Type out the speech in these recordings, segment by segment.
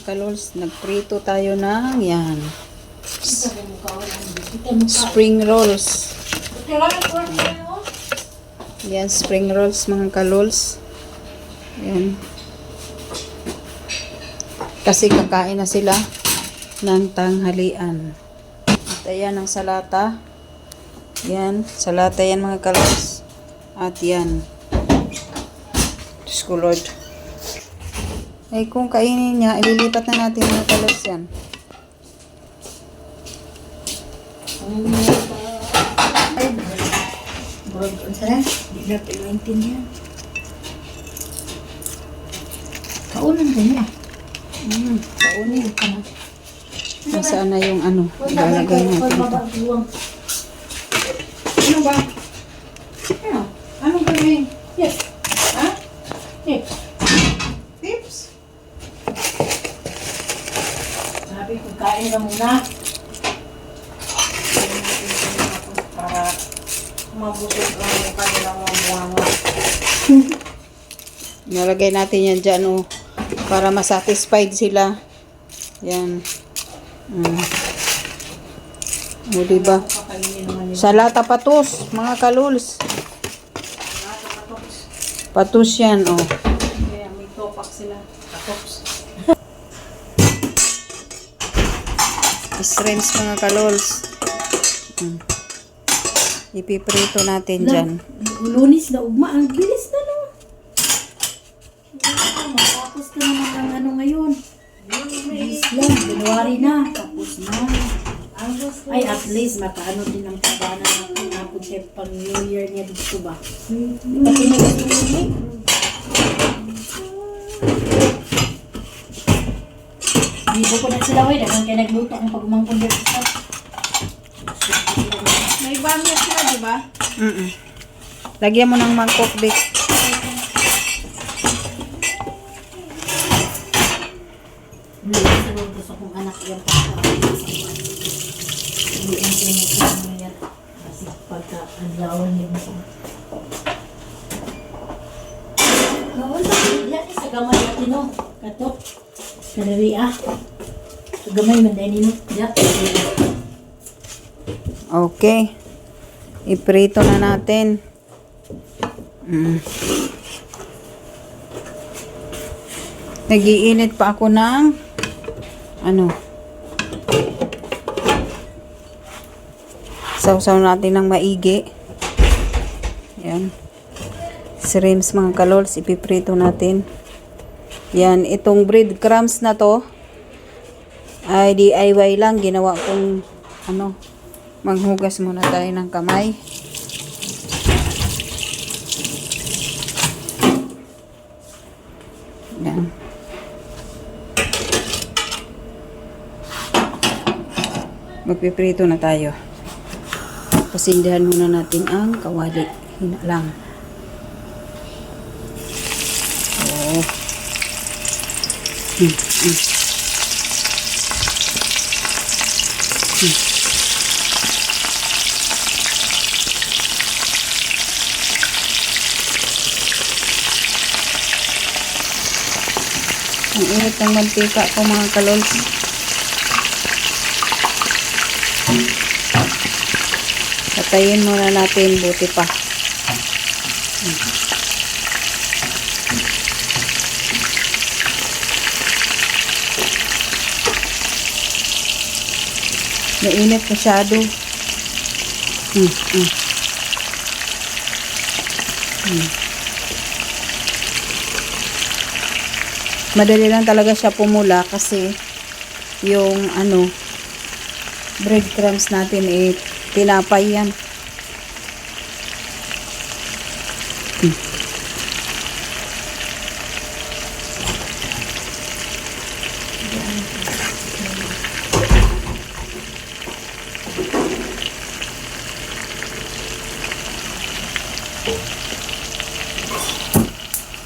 kalols, nagprito tayo ng yan. Spring rolls. Yan, spring rolls mga kalols. Yan. Kasi kakain na sila ng tanghalian. At ayan ang salata. Yan, salata yan mga kalols. At yan. Diyos ko Lord. Ay kung kainin niya, ililipat na natin mga kalols yan. Hindi natin maintindihan. Kaunan din niya. Kaunin ka na. Nasaan na yung ano? Ilalagay natin ito. Ano ba? Ano? Anong gawin? Yes. Ha? Tips. Tips? Sabi ko, kain ka muna. Para mabusog ang kanilang mga buwangon. Nalagay natin yan dyan oh, para masatisfied sila. Yan. O diba? Salata patos, mga kalols. Patos yan oh. Kaya may topak sila. Tops. Shrimps mga kalols. Ipiprito natin dyan. Lunis na ugma. Ang bilis na no. Matapos ka naman ng ano ngayon. Bilis lang. January na. Tapos na. Ay, at least makaano din ang pagana natin. Tapos siya pang New Year niya dito ba? Di ba tinulog eh? Hindi ko na sila way. Dagang kaya nagluto ang pagumangkong dito sa. May bamya sila, di ba? Lagyan mo ng mangkok, Vic. Hindi gusto kong anak yan pa. Hindi ang sinasama niya. Kasi pagka-adlawan niya gusto. Nawala. Yan sa gamay natin no. Katok. Kadari ah. Sa gamay man dahil nino. Diyak. Okay. Iprito na natin. Nag-iinit pa ako ng ano. Sausaw natin ng maigi. Yan. Shrimps mga kalols, ipiprito natin. Yan, itong breadcrumbs na to ay DIY lang. Ginawa kong ano, manghugas muna tayo ng kamay. Yan. Magpiprito na tayo. Pasindihan muna natin ang kawali. Hina lang. Oh. Ang init ng mantika ko mga kalols. Patayin muna natin, buti pa. Mainit masyado. Madali lang talaga siya pumula kasi yung ano, breadcrumbs natin eh, tinapay yan.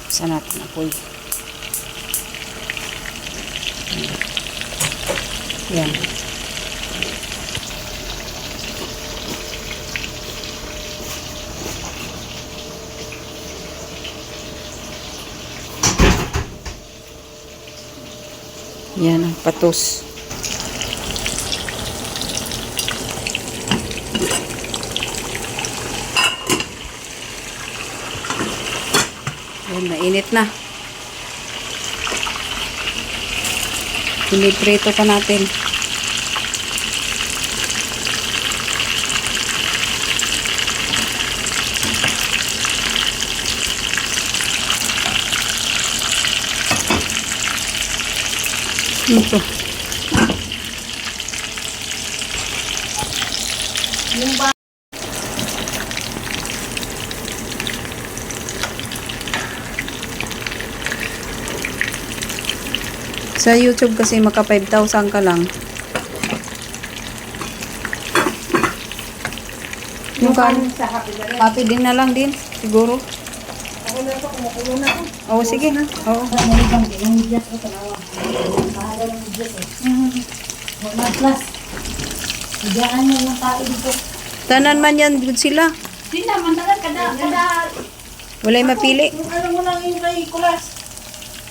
Saan natin apoy? Yan. Yan ang patos. Yan, mainit na. Piniprito pa natin. Ito. Sa YouTube kasi maka 5,000 ka lang. Yung sa happy na rin. happy din na lang din, siguro. Ako na ito, kumukulo na ako. Oo, sige. Oo. Yung medyas ko talawa. Mahal ng medyas eh. Wala plus. Bigyan mo yung tao dito. Tanan man yan, good sila. Di naman talaga kada Walay mapili. kung ano mo lang yung kay Kulas.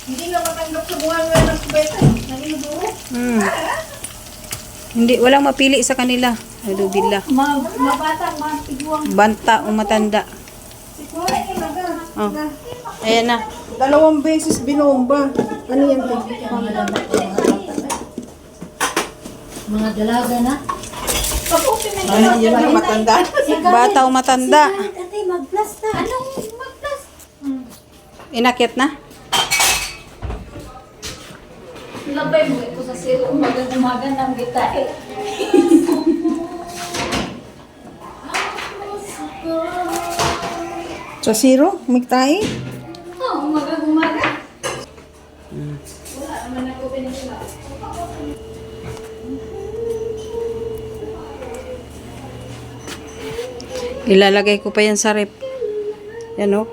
Hindi na matanggap sa buhay ng kubeta. Nanginuduro. Hindi, walang mapili sa kanila. Alubila. Mabatang, mapiguang. Banta o matanda. Si Kuya yung Oh. Ayan na. 2 beses binomba. Ano yan? Mga dalaga na. Kapusin na yun. Yan ang matanda. Bata o matanda. Ate, mag-plus na. Anong mag-plus? Inakyat na? Labay mo ito sa siro. Umaga ng kita eh. Sa zero, migtae. Oo, umaga. Ilalagay ko pa yan sa rep. Yan o.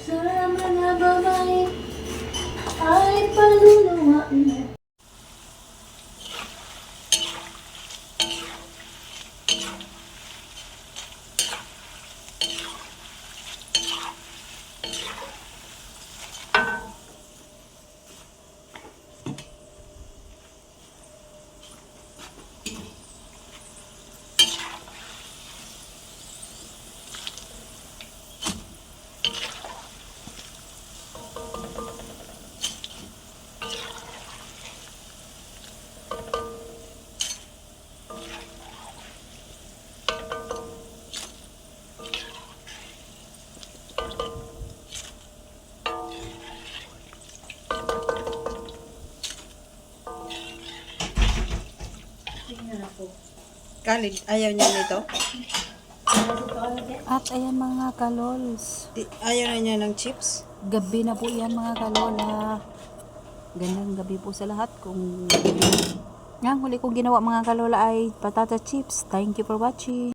Sama na babae ay paluluwaan. Kalid, ayaw niya nito? At ayan mga kalols. Ayaw na niya ng chips? Gabi na po yan mga kalola. Gandang gabi po sa lahat. Kung ang huli kong ginawa mga kalola ay patata chips. Thank you for watching.